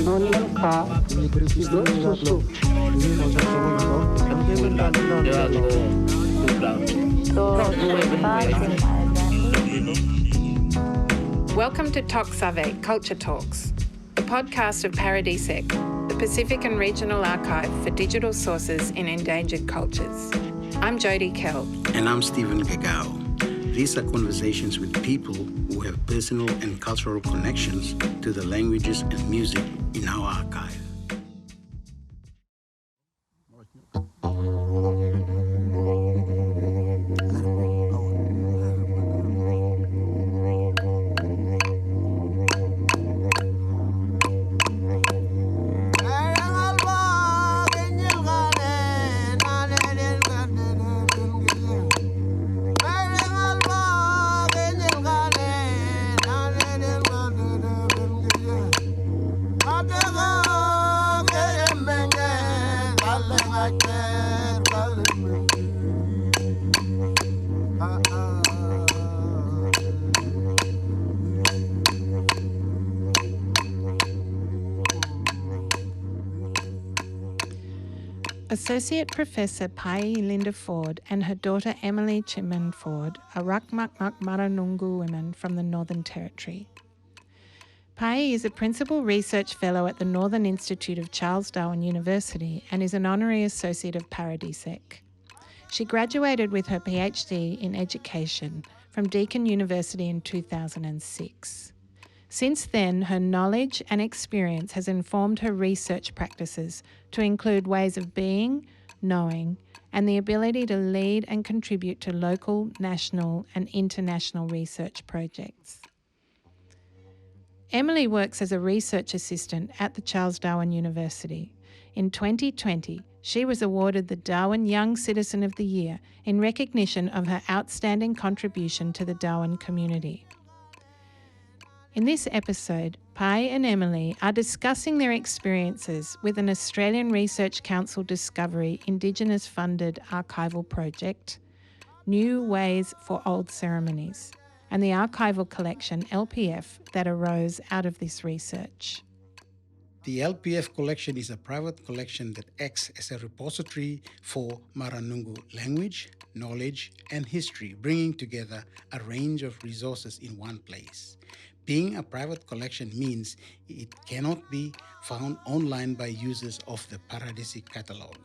Welcome to Toksave Culture Talks, the podcast of PARADISEC, the Pacific and Regional Archive for digital sources in endangered cultures. I'm Jodie, Kell. And I'm Stephen Gagau. These are conversations with people who have personal and cultural connections to the languages and music in our archive. Associate Professor Payi Ford and her daughter Emily Tyaemaen Ford are Marranunggu women from the Northern Territory. Payi is a Principal Research Fellow at the Northern Institute of Charles Darwin University and is an Honorary Associate of PARADISEC. She graduated with her PhD in Education from Deakin University in 2006. Since then, her knowledge and experience has informed her research practices to include ways of being, knowing, and the ability to lead and contribute to local, national, and international research projects. Emily works as a research assistant at the Charles Darwin University. In 2020, she was awarded the Darwin Young Citizen of the Year in recognition of her outstanding contribution to the Darwin community. In this episode, Payi and Emily are discussing their experiences with an Australian Research Council Discovery Indigenous funded archival project, New Ways for Old Ceremonies, and the archival collection LPF that arose out of this research. The LPF Collection is a private collection that acts as a repository for Marranunggu language, knowledge, and history, bringing together a range of resources in one place. Being a private collection means it cannot be found online by users of the PARADISEC catalog.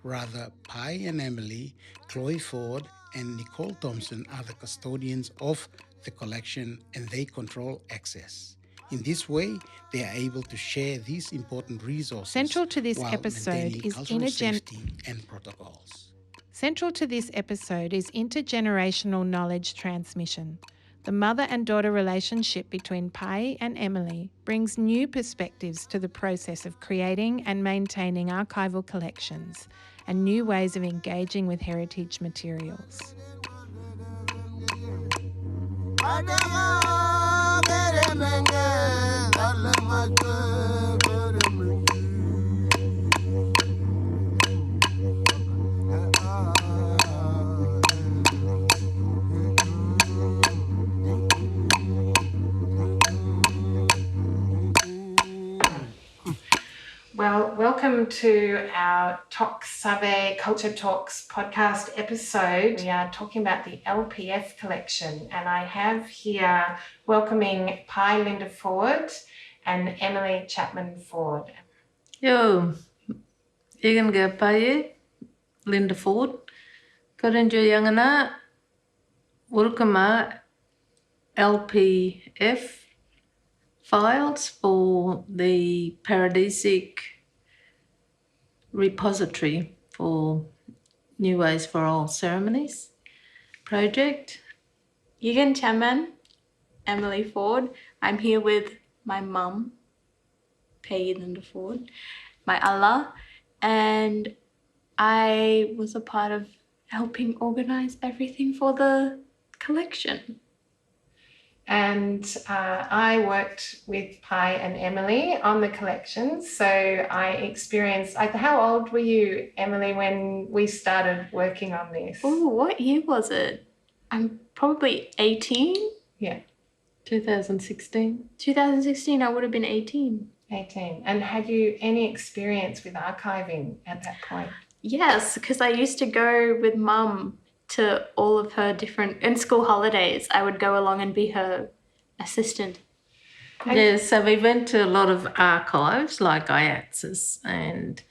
Rather, Payi and Emily, Chloe Ford, and Nicole Thompson are the custodians of the collection and they control access. In this way, they are able to share these important resources. Central to this while episode is safety and protocols. Central to this episode is intergenerational knowledge transmission. The mother and daughter relationship between Payi and Emily brings new perspectives to the process of creating and maintaining archival collections and new ways of engaging with heritage materials. Well, welcome to our Toksave Culture Talks podcast episode. We are talking about the LPF collection, and I have here welcoming Payi Ford and Emily Tyaemaen Ford. Yo, igen ga Payi Ford. Karenjo yangana Wulkama LPF files for the PARADISEC repository for New Ways for Old Ceremonies project. Yigan Tyaemaen, Emily Ford. I'm here with my mum, Payi Ford, my Allah, and I was a part of helping organise everything for the collection. And I worked with Payi and Emily on the collection. So I experienced, how old were you, Emily, when we started working on this? Oh, what year was it? I'm probably 18. Yeah. 2016. 2016, I would have been 18. 18. And had you any experience with archiving at that point? Yes, because I used to go with Mum to all of her different, in school holidays, I would go along and be her assistant. Yeah, so we went to a lot of archives like IATSIS and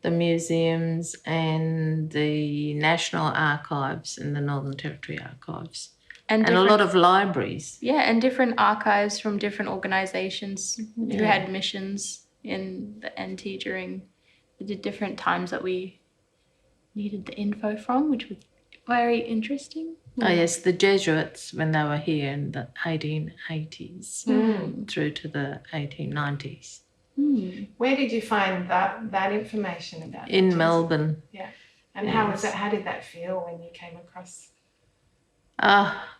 the museums and the National Archives and the Northern Territory Archives. And a lot of libraries. Yeah, and different archives from different organisations who had missions in the NT during the different times that we needed the info from, which was very interesting. Oh yes, the Jesuits when they were here in the 1880s through to the 1890s. Where did you find that information about? In Melbourne. Yeah. And how was that? How did that feel when you came across?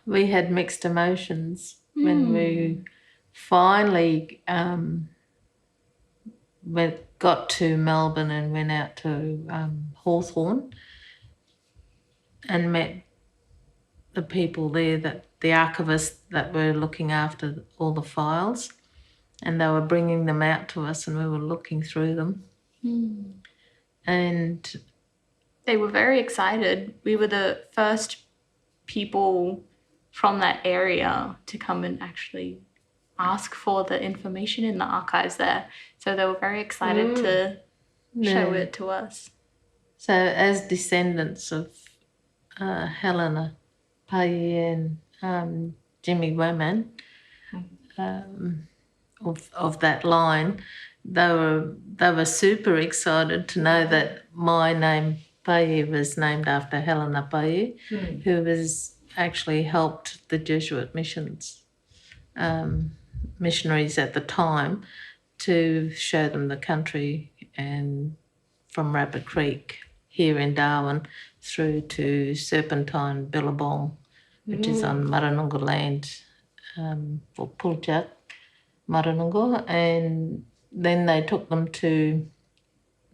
We had mixed emotions when we finally got to Melbourne and went out to Hawthorn and met the people there, that the archivists that were looking after all the files, and they were bringing them out to us and we were looking through them. And they were very excited. We were the first people from that area to come and actually ask for the information in the archives there. So they were very excited to show it to us. So as descendants of Helena, Payi and Jimmy Tyaemaen, of that line, they were super excited to know that my name Payi was named after Helena Payi, who was actually helped the Jesuit missions missionaries at the time to show them the country, and from Rabbit Creek here in Darwin through to Serpentine Billabong, which is on Marranunggu land for Puljat, Marranunggu, and then they took them to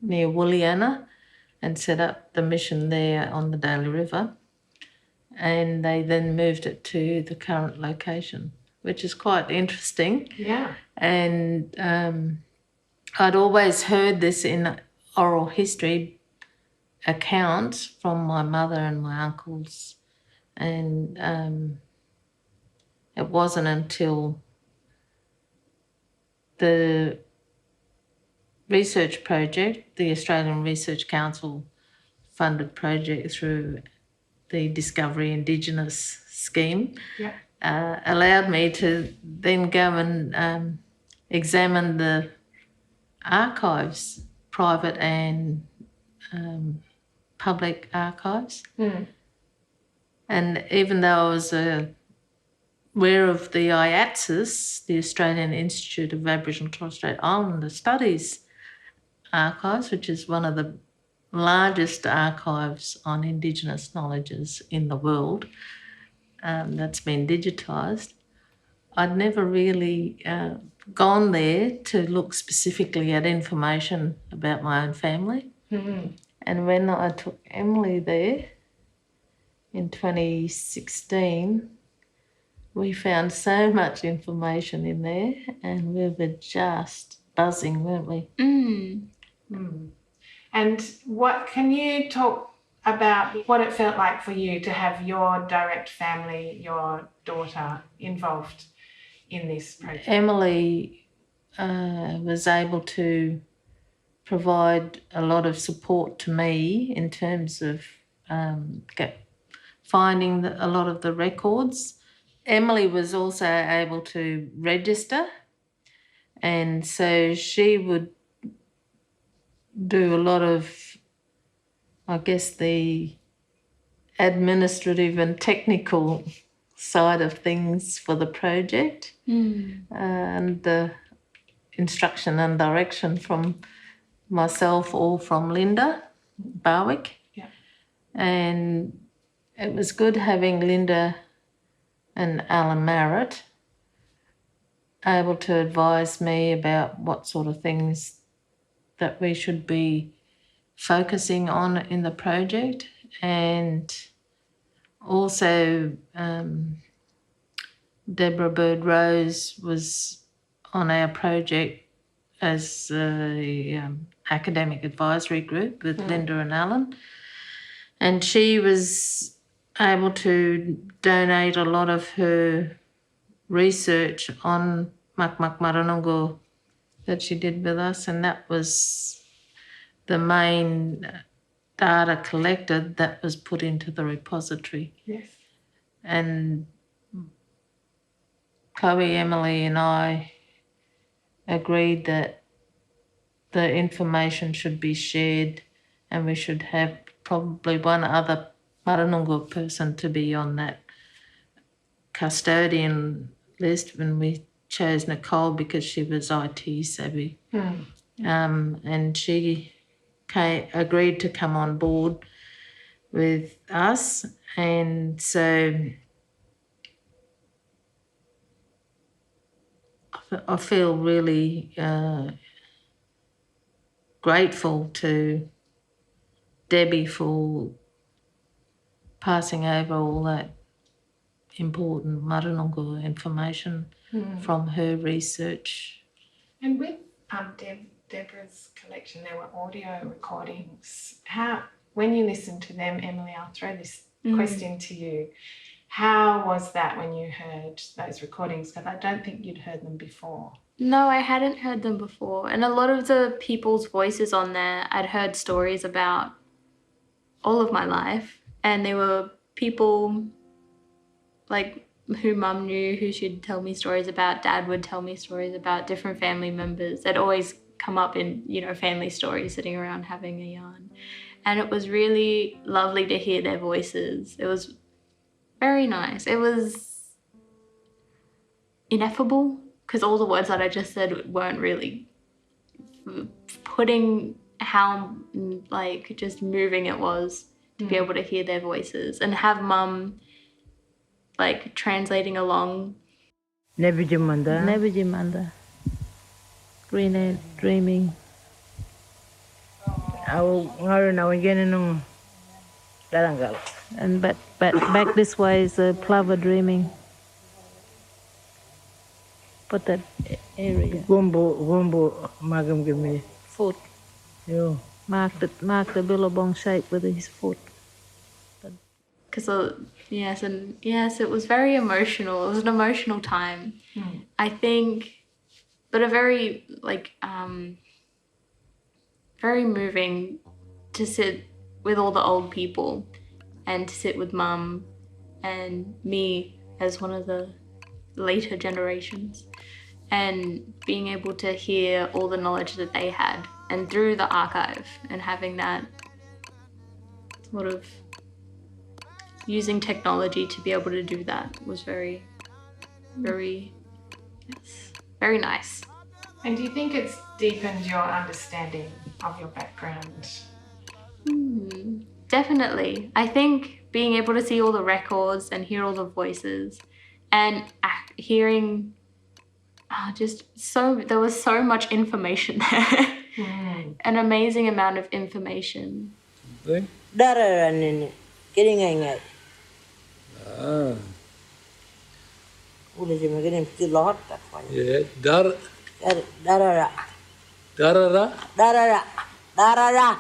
near Wooliana and set up the mission there on the Daly River, and they then moved it to the current location, which is quite interesting. Yeah. And I'd always heard this in oral history accounts from my mother and my uncles, and it wasn't until the research project, the Australian Research Council funded project through the Discovery Indigenous scheme, allowed me to then go and examine the archives, private and public archives. And even though I was aware of the IATSIS, the Australian Institute of Aboriginal and Torres Strait Islander Studies archives, which is one of the largest archives on Indigenous knowledges in the world, that's been digitised, I'd never really gone there to look specifically at information about my own family. And when I took Emily there in 2016, we found so much information in there and we were just buzzing, weren't we? And what can you talk about what it felt like for you to have your direct family, your daughter, involved in this project? Emily was able to provide a lot of support to me in terms of finding a lot of the records. Emily was also able to register, and so she would do a lot of, I guess, the administrative and technical side of things for the project, and the instruction and direction from myself or from Linda Barwick. And it was good having Linda and Alan Marrett able to advise me about what sort of things that we should be focusing on in the project, and also Deborah Bird Rose was on our project as a academic advisory group with Linda and Alan. And she was able to donate a lot of her research on Marranunggu that she did with us, and that was the main data collected that was put into the repository. Yes. And Payi, Emily and I agreed that the information should be shared and we should have probably one other Marranunggu person to be on that custodian list, when we chose Nicole because she was IT savvy. And she agreed to come on board with us. And so I feel really grateful to Debbie for passing over all that important Marranunggu information from her research. And with Deborah's collection, there were audio recordings. When you listened to them, Emily, I'll throw this question to you. How was that when you heard those recordings? Because I don't think you'd heard them before. No, I hadn't heard them before. And a lot of the people's voices on there, I'd heard stories about all of my life. And there were people like who Mum knew, who she'd tell me stories about. Dad would tell me stories about different family members that always come up in, family stories, sitting around having a yarn. And it was really lovely to hear their voices. It was very nice. It was ineffable, because all the words that I just said weren't really putting how just moving it was to be able to hear their voices and have Mum translating along. Nebijimanda. Green dreaming. And back this way is a plover dreaming. Put that area. Gumbo magam gimi. Foot. Yo. Mark the billabong shape with his foot. Because yes, it was very emotional. It was an emotional time, I think, but a very very moving to sit with all the old people and to sit with Mum and me as one of the later generations, and being able to hear all the knowledge that they had, and through the archive, and having that sort of using technology to be able to do that was very, very, very nice. And do you think it's deepened your understanding of your background? Definitely. I think being able to see all the records and hear all the voices and hearing there was so much information there. An amazing amount of information. Darara getting ngay. Udah cuma gini mesti lot tak punya. Yeah, Darara. darara, Darara. Darara.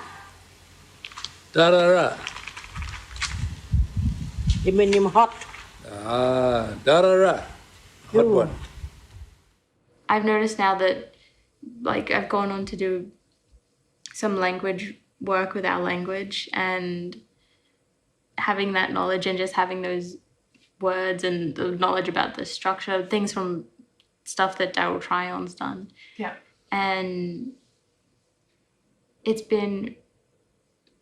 darara. You mean him hot? Darara. Hot one. I've noticed now that I've gone on to do some language work with our language, and having that knowledge and just having those words and the knowledge about the structure, things from stuff that Daryl Tryon's done. Yeah. And it's been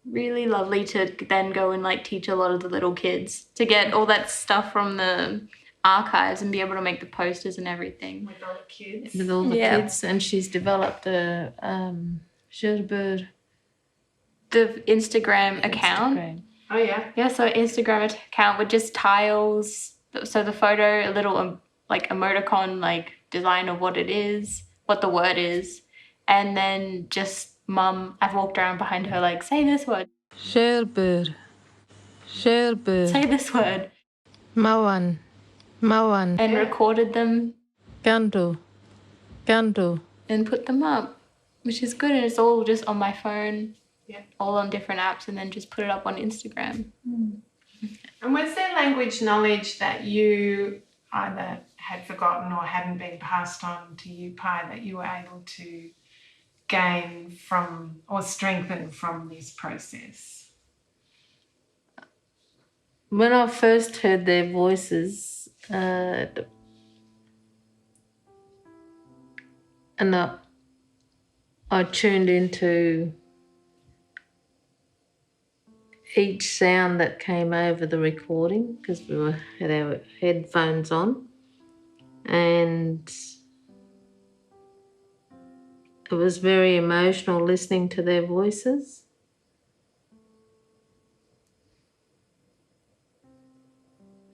really lovely to then go and teach a lot of the little kids, to get all that stuff from the archives and be able to make the posters and everything. With all the kids. With all the kids, and she's developed a Sherbert The Instagram account. Oh, yeah. Yeah, so Instagram account with just tiles. So the photo, a little emoticon design of what it is, what the word is. And then just Mum, I've walked around behind her say this word. Sherbert. Say this word. Mawan. And recorded them. Kanto. And and put them up, which is good. And it's all just on my phone, all on different apps, and then just put it up on Instagram. And was there language knowledge that you either had forgotten or hadn't been passed on to you, Pai, that you were able to gain from or strengthen from this process? When I first heard their voices, and I tuned into each sound that came over the recording because we had our headphones on, and it was very emotional listening to their voices.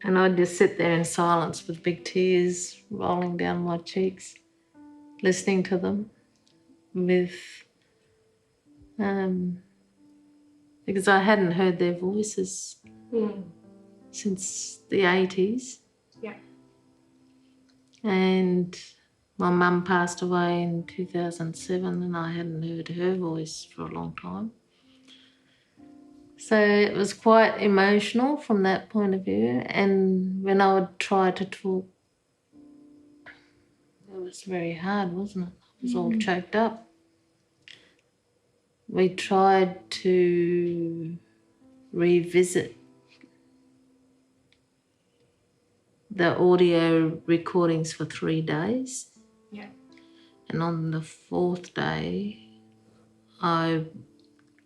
And I'd just sit there in silence with big tears rolling down my cheeks, listening to them because I hadn't heard their voices since the 80s. Yeah. And my mum passed away in 2007 and I hadn't heard her voice for a long time. So it was quite emotional from that point of view. And when I would try to talk, it was very hard, wasn't it? I was all choked up. We tried to revisit the audio recordings for 3 days. Yeah. And on the 4th day, I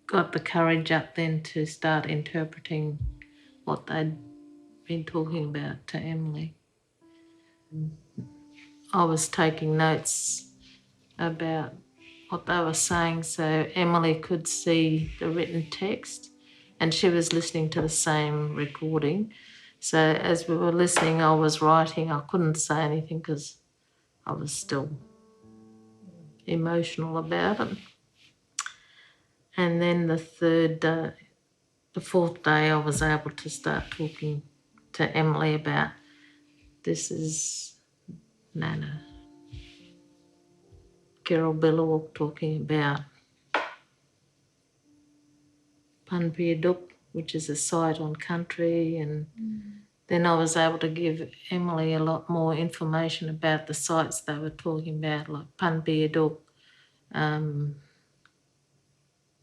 got the courage up then to start interpreting what they'd been talking about to Emily. I was taking notes about what they were saying so Emily could see the written text, and she was listening to the same recording. So as we were listening, I was writing. I couldn't say anything because I was still emotional about it. And then the 4th day, I was able to start talking to Emily about this is Nana. Carol Billawok talking about Panpiaduk, which is a site on country, and then I was able to give Emily a lot more information about the sites they were talking about, like Panpiaduk,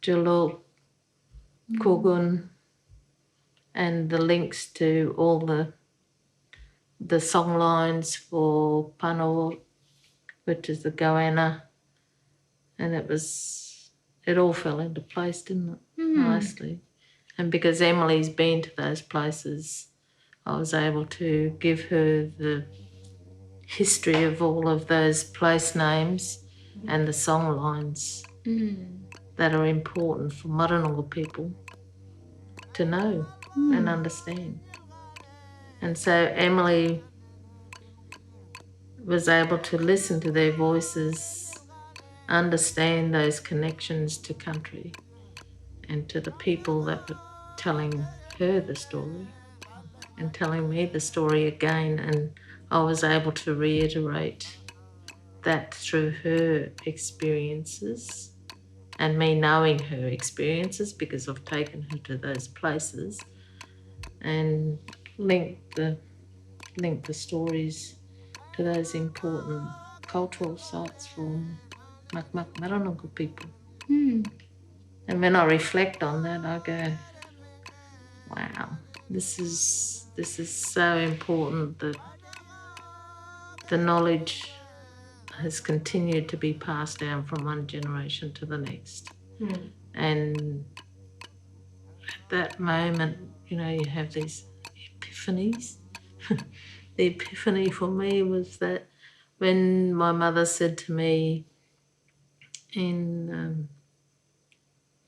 Jaluk, Kugun, and the links to all the song lines for Panawa, which is the goanna, and it all fell into place, didn't it? Nicely. And because Emily's been to those places, I was able to give her the history of all of those place names and the song lines that are important for Marranunggu people to know and understand. And so Emily was able to listen to their voices, understand those connections to country and to the people that were telling her the story and telling me the story again. And I was able to reiterate that through her experiences and me knowing her experiences because I've taken her to those places, and link the stories to those important cultural sites for Marranunggu people. And when I reflect on that, I go, wow, this is so important that the knowledge has continued to be passed down from one generation to the next. And at that moment, you have these epiphanies. The epiphany for me was that when my mother said to me in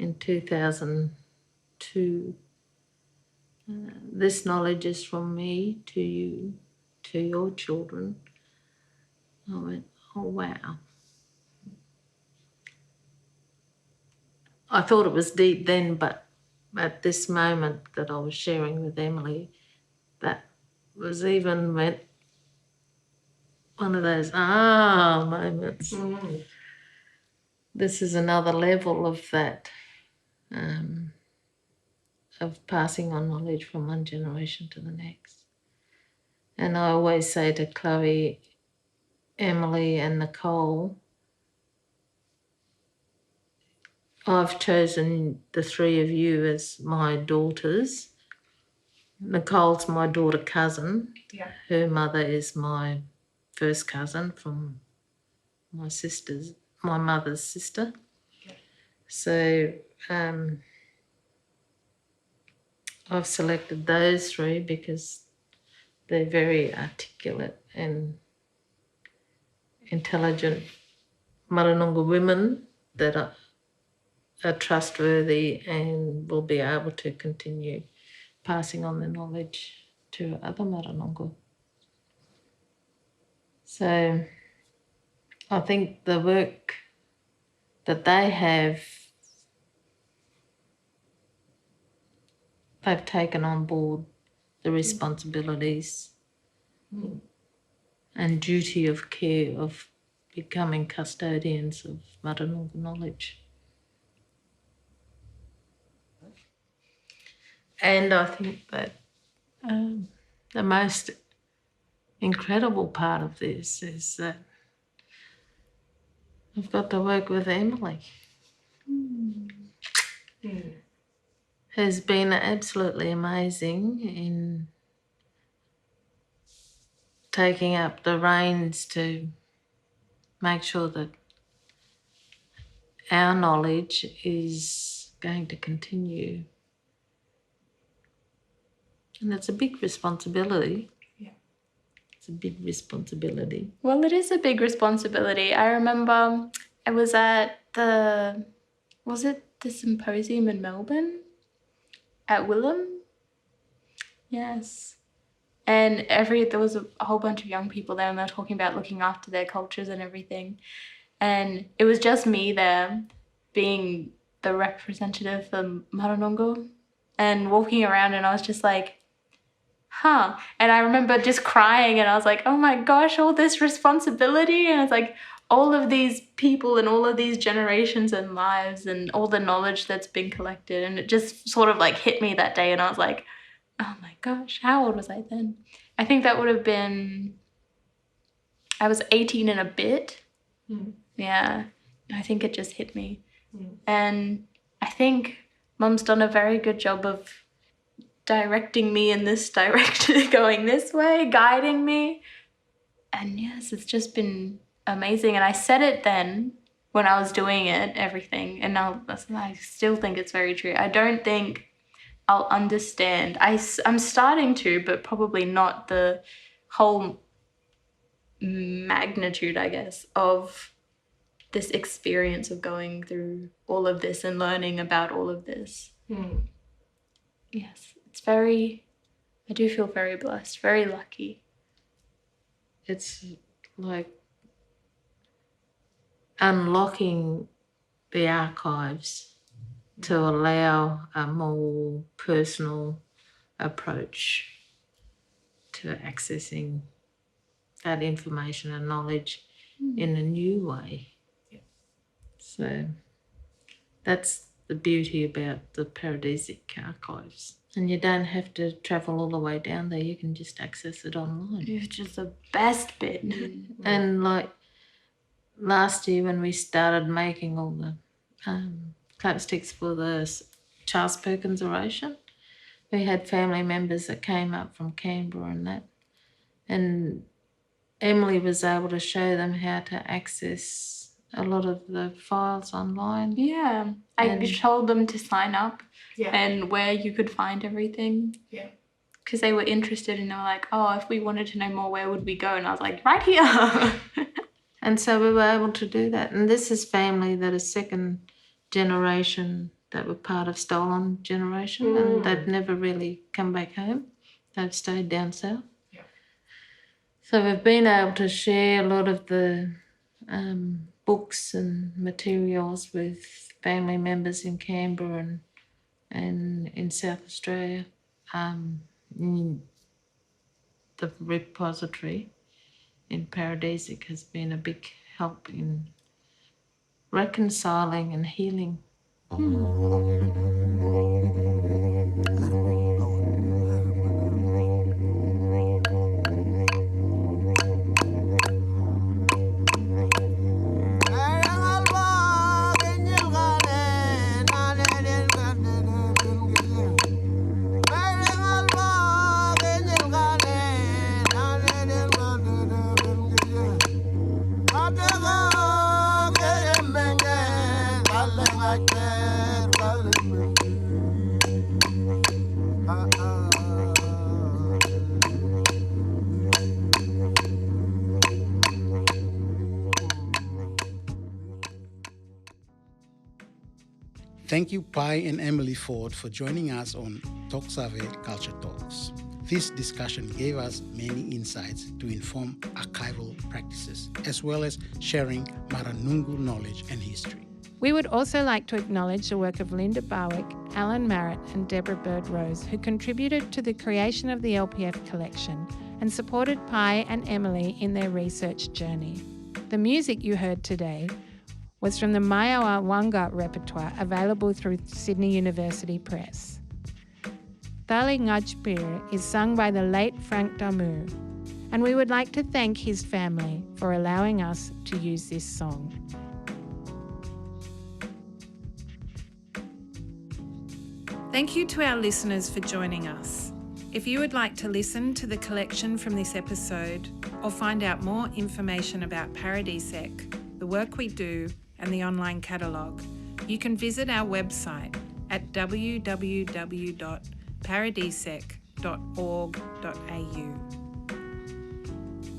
2002, this knowledge is from me to you, to your children, I went, oh wow. I thought it was deep then, but at this moment that I was sharing with Emily, that was even one of those moments. this is another level of that, of passing on knowledge from one generation to the next. And I always say to Chloe, Emily and Nicole, I've chosen the three of you as my daughters. Nicole's my daughter cousin. Yeah. Her mother is my first cousin from my mother's sister. Yeah. So I've selected those three because they're very articulate and intelligent Marranunggu women that are trustworthy and will be able to continue passing on the knowledge to other Marranunggu. So I think the work that they've taken on board the responsibilities and duty of care of becoming custodians of Marranunggu knowledge. And I think that the most incredible part of this is that I've got to work with Emily, who's been absolutely amazing in taking up the reins to make sure that our knowledge is going to continue. And it's a big responsibility. Yeah. It's a big responsibility. Well, it is a big responsibility. I remember I was at the symposium in Melbourne at Willem? Yes. And there was a whole bunch of young people there and they were talking about looking after their cultures and everything. And it was just me there being the representative for Marranunggu and walking around, and I was just like, huh. And I remember just crying and I was like, oh my gosh, all this responsibility. And it's like all of these people and all of these generations and lives and all the knowledge that's been collected. And it just sort of like hit me that day and I was like, oh my gosh, how old was I then? I think that would have been, I was 18 and a bit. Yeah, I think it just hit me. And I think Mum's done a very good job of directing me in this direction, going this way, guiding me. And yes, it's just been amazing. And I said it then when I was doing it, everything. And now I still think it's very true. I don't think I'll understand. I'm starting to, but probably not the whole magnitude, I guess, of this experience of going through all of this and learning about all of this. Yes, I do feel very blessed, very lucky. It's like unlocking the archives to allow a more personal approach to accessing that information and knowledge in a new way. So that's the beauty about the PARADISEC archives. And you don't have to travel all the way down there, you can just access it online. Which is the best bit. And like last year when we started making all the clapsticks for the Charles Perkins oration, we had family members that came up from Canberra and that. And Emily was able to show them how to access a lot of the files online. Yeah, I told them to sign up and where you could find everything. Yeah. Because they were interested and they were like, oh, if we wanted to know more, where would we go? And I was like, right here. And so we were able to do that. And this is family that is second generation that were part of stolen generation and they've never really come back home. They've stayed down south. Yeah. So we've been able to share a lot of the books and materials with family members in Canberra and in South Australia. In the repository in PARADISEC has been a big help in reconciling and healing. Thank you, Payi and Emily Ford, for joining us on Toksave Culture Talks. This discussion gave us many insights to inform archival practices, as well as sharing Marranunggu knowledge and history. We would also like to acknowledge the work of Linda Barwick, Alan Marrett and Deborah Bird-Rose, who contributed to the creation of the LPF Collection and supported Payi and Emily in their research journey. The music you heard today was from the Maiawa Wanga repertoire available through Sydney University Press. Thali Ngajpir is sung by the late Frank Damu, and we would like to thank his family for allowing us to use this song. Thank you to our listeners for joining us. If you would like to listen to the collection from this episode or find out more information about PARADISEC, the work we do, and the online catalogue, you can visit our website at www.paradisec.org.au.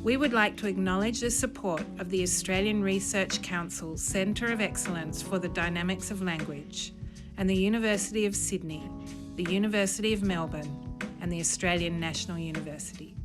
We would like to acknowledge the support of the Australian Research Council Centre of Excellence for the Dynamics of Language and the University of Sydney, the University of Melbourne and the Australian National University.